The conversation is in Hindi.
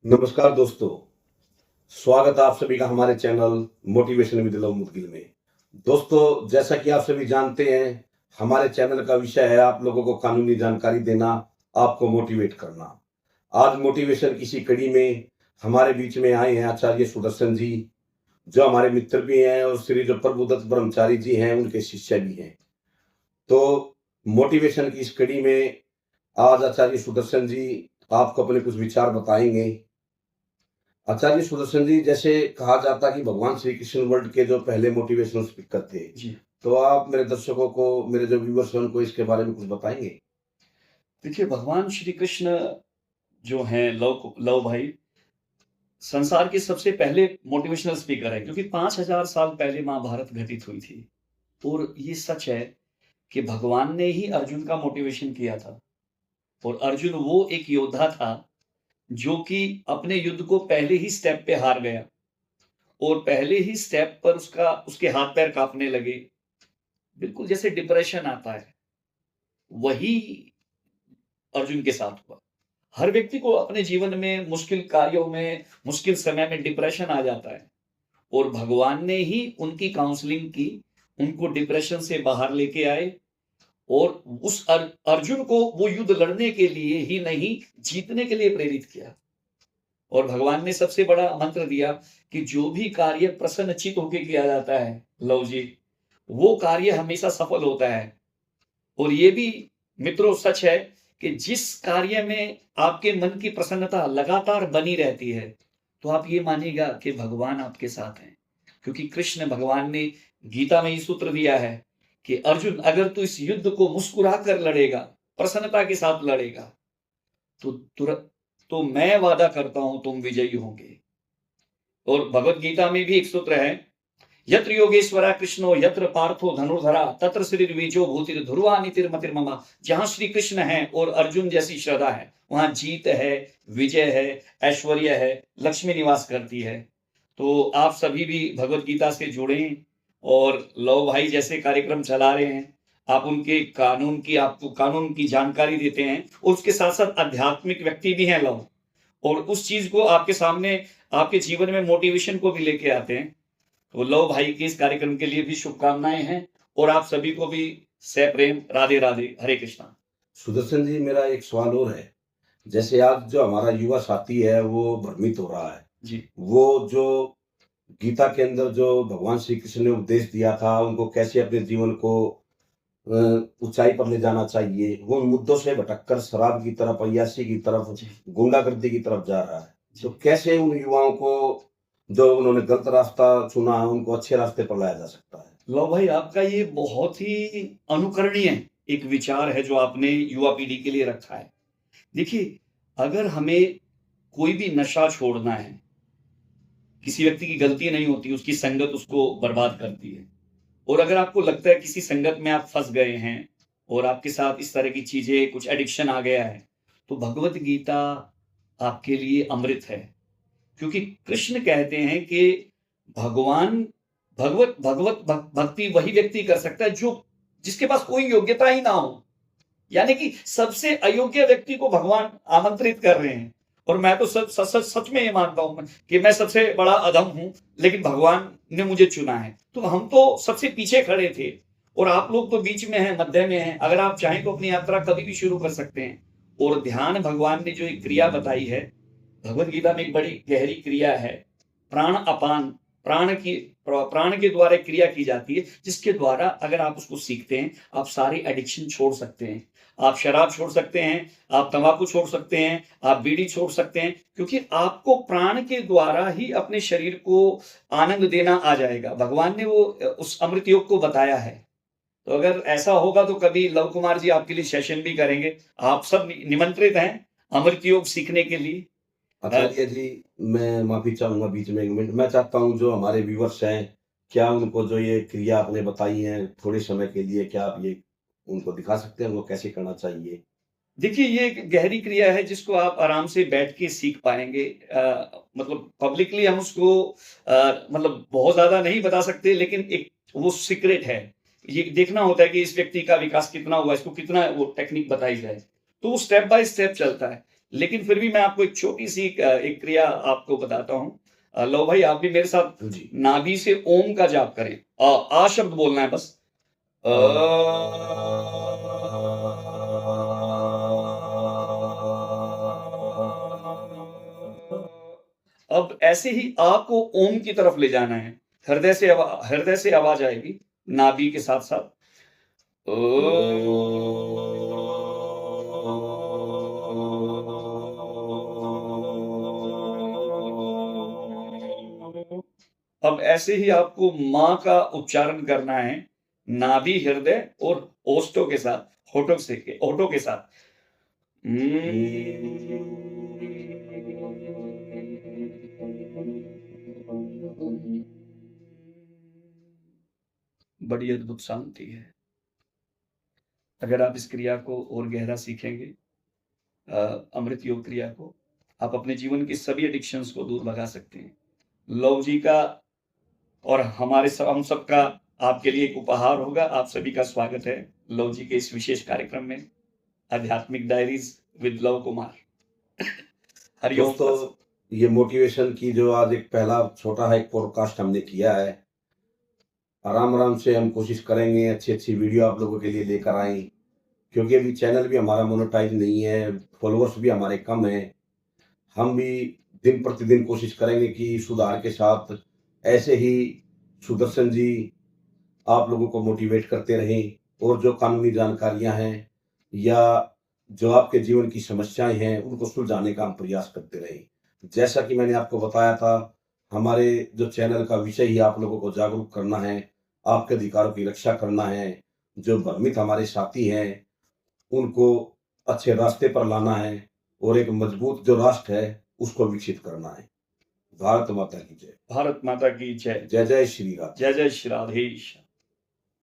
नमस्कार दोस्तों, स्वागत है आप सभी का हमारे channel motivation with Luv Mudgil में। दोस्तों, जैसा कि आप सभी जानते हैं, हमारे चैनल का विषय है आप लोगों को कानूनी जानकारी देना, आपको मोटिवेट करना। आज मोटिवेशन किसी कड़ी में हमारे बीच में आए हैं आचार्य सुदर्शन जी, जो हमारे मित्र भी हैं और श्री जो प्रभुदत्त ब्रह्मचारी जी हैं, उनके शिष्य भी हैं। तो मोटिवेशन की इस कड़ी में आज आचार्य सुदर्शन जी आपको अपने कुछ विचार बताएंगे। आचार्य सुदर्शन जी, जैसे कहा जाता है कि भगवान श्री कृष्ण वर्ल्ड के जो पहले मोटिवेशनल स्पीकर थे, जी। तो आप मेरे दर्शकों को, मेरे जो व्यूअर्स हैं, उनको इसके बारे में कुछ बताएंगे? देखिए, भगवान श्री कृष्ण जो हैं लव लव भाई, संसार के सबसे पहले मोटिवेशनल स्पीकर हैं, क्योंकि 5000 साल पहले महाभारत घटित हुई थी। और ये सच है कि भगवान ने ही अर्जुन का मोटिवेशन किया था। और अर्जुन वो एक योद्धा था जो कि अपने युद्ध को पहले ही स्टेप पे हार गया, और पहले ही स्टेप पर उसके हाथ पैर कांपने लगे, बिल्कुल जैसे डिप्रेशन आता है, वही अर्जुन के साथ हुआ। हर व्यक्ति को अपने जीवन में मुश्किल कार्यों में, मुश्किल समय में डिप्रेशन आ जाता है, और भगवान ने ही उनकी काउंसलिंग की, उनको डिप्रेशन से बाहर लेके आए, और उस अर्जुन को वो युद्ध लड़ने के लिए ही नहीं, जीतने के लिए प्रेरित किया। और भगवान ने सबसे बड़ा मंत्र दिया कि जो भी कार्य प्रसन्नचित होकर किया जाता है लव जी, वो कार्य हमेशा सफल होता है। और ये भी मित्रों सच है कि जिस कार्य में आपके मन की प्रसन्नता लगातार बनी रहती है, तो आप ये मानिएगा कि भगवान आपके साथ हैं। क्योंकि कृष्ण भगवान ने गीता में ये सूत्र दिया है कि अर्जुन, अगर तू इस युद्ध को मुस्कुरा कर लड़ेगा, प्रसन्नता के साथ लड़ेगा, तो तुरंत तो मैं वादा करता हूं तुम विजयी होंगे। और भगवत गीता में भी एक सूत्र है, यत्र योगेश्वरा कृष्णो यत्र पार्थो धनुर्धरा तत्र श्रीर्विजो भूतिर ध्रुवा नीतिर्मतिर्ममा। जहां श्री कृष्ण है और अर्जुन जैसी श्रद्धा है, वहां जीत है, विजय है, ऐश्वर्य है, लक्ष्मी निवास करती है। तो आप सभी भी भगवत गीता से जुड़े, और लव भाई जैसे कार्यक्रम चला रहे हैं, आप उनके आपको कानून की जानकारी देते हैं, और उसके साथ साथ आध्यात्मिक व्यक्ति भी हैं लव, और उस चीज को आपके सामने, आपके जीवन में मोटिवेशन को भी लेके आते हैं। तो लव भाई के इस कार्यक्रम के लिए भी शुभकामनाएं हैं, और आप सभी को भी सप्रेम राधे राधे, हरे कृष्णा। सुदर्शन जी, मेरा एक सवाल और है। जैसे आज जो हमारा युवा साथी है, वो भ्रमित हो रहा है। जी। वो जो गीता के अंदर जो भगवान श्री कृष्ण ने उपदेश दिया था, उनको कैसे अपने जीवन को अ, ऊंचाई पर ले जाना चाहिए, वो उन मुद्दों से भटककर शराब की तरफ, अय्याशी की तरफ, जी। गुंडागर्दी की तरफ जा रहा है। तो जी। कैसे उन युवाओं को, जो उन्होंने गलत रास्ता चुना है, उनको अच्छे रास्ते पर लाया जा सकता है? लव भाई, आपका ये बहुत ही अनुकरणीय एक विचार है जो आपने युवा पीढ़ी के लिए रखा है। देखिए, अगर हमें कोई भी नशा छोड़ना है, किसी व्यक्ति की गलती नहीं होती, उसकी संगत उसको बर्बाद करती है। और अगर आपको लगता है किसी संगत में आप फंस गए हैं, और आपके साथ इस तरह की चीजें, कुछ एडिक्शन आ गया है, तो भगवत गीता आपके लिए अमृत है। क्योंकि कृष्ण कहते हैं कि भगवान भगवत भगवत भक्ति वही व्यक्ति कर सकता है जो, जिसके पास कोई योग्यता ही ना हो। यानी कि सबसे अयोग्य व्यक्ति को भगवान आमंत्रित कर रहे हैं। और मैं तो सच सच सच, सच में ये मानता हूं कि मैं सबसे बड़ा अधम हूं, लेकिन भगवान ने मुझे चुना है। तो हम तो सबसे पीछे खड़े थे, और आप लोग तो बीच में हैं, मध्य में हैं। अगर आप चाहें तो अपनी यात्रा कभी भी शुरू कर सकते हैं। और ध्यान, भगवान ने जो एक क्रिया बताई है भगवत गीता में, एक बड़ी गहरी क्रिया है, प्राण अपान। प्राण के द्वारा एक क्रिया की जाती है, जिसके द्वारा अगर आप उसको सीखते हैं, आप सारी एडिक्शन छोड़ सकते हैं। आप शराब छोड़ सकते हैं, आप तंबाकू छोड़ सकते हैं, आप बीड़ी छोड़ सकते हैं, क्योंकि आपको प्राण के द्वारा ही अपने शरीर को आनंद देना आ जाएगा। भगवान ने वो उस अमृत योग को बताया है। तो अगर ऐसा होगा तो कभी लव कुमार जी आपके लिए सेशन भी करेंगे। आप सब निमंत्रित हैं अमृत योग सीखने के लिए। आचार्य जी, मैं माफी चाहूंगा बीच में 1 मिनट। मैं चाहता हूँ जो हमारे व्यूवर्स हैं, क्या उनको जो ये क्रिया आपने बताई है थोड़े समय के लिए, क्या आप ये उनको दिखा सकते हैं, उनको कैसे करना चाहिए? देखिए, ये एक गहरी क्रिया है जिसको आप आराम से बैठ के सीख पाएँगे। मतलब पब्लिकली हम उसको मतलब बहुत ज़्यादा नहीं बता सकते, लेकिन एक वो सीक्रेट है। ये देखना होता है कि इस व्यक्ति का विकास कितना हुआ, इसको कितना वो टेक्निक बताई जाए। तो वो स्टेप बाय स्टेप चलता है। लेकिन फिर भी मैं आपको एक छोटी सी एक क्रिया आपको बताता हूँ। लो भाई, आप भी मेरे साथ जी। नाभि से ओम का जाप करें। आ शब्द बोलना है बस। अब ऐसे ही आ को ओम की तरफ ले जाना है। हृदय से आवाज आएगी नाभि के साथ साथ। अब ऐसे ही आपको माँ का उच्चारण करना है नाभि, हृदय और ओष्ठों के साथ, होठों के साथ। बड़ी अद्भुत शांति है। अगर आप इस क्रिया को और गहरा सीखेंगे, अमृत योग क्रिया को, आप अपने जीवन की सभी एडिक्शंस को दूर भगा सकते हैं। लव जी का और हम सबका आपके लिए एक उपहार होगा। आप सभी का स्वागत है लव जी के इस विशेष कार्यक्रम में, आध्यात्मिक diaries with love Kumar. Hariom. दोस्तों, ये मोटिवेशन की जो आज एक पहला छोटा है एक पॉडकास्ट हमने किया है। आराम आराम से हम कोशिश करेंगे अच्छी अच्छी वीडियो आप लोगों के लिए लेकर आएं, क्योंकि अभी चैनल भी हमारा मोनेटाइज नहीं है, फॉलोअर्स भी हमारे कम हैं। हम भी दिन प्रतिदिन कोशिश करेंगे कि सुधार के साथ ऐसे ही सुदर्शन जी आप लोगों को मोटिवेट करते रहें, और जो कानूनी जानकारियां हैं या जो आपके जीवन की समस्याएं हैं उनको सुलझाने का हम प्रयास करते रहें। जैसा कि मैंने आपको बताया था, हमारे जो चैनल का विषय ही आप लोगों को जागरूक करना है, आपके अधिकारों की रक्षा करना है। जो भ्रमित हमारे साथी हैं उनको अच्छे रास्ते पर लाना है, और एक मजबूत जो राष्ट्र है उसको विकसित करना है। भारत माता की जय। भारत माता की जय। जय जय श्री राम। जय जय श्री राधेश।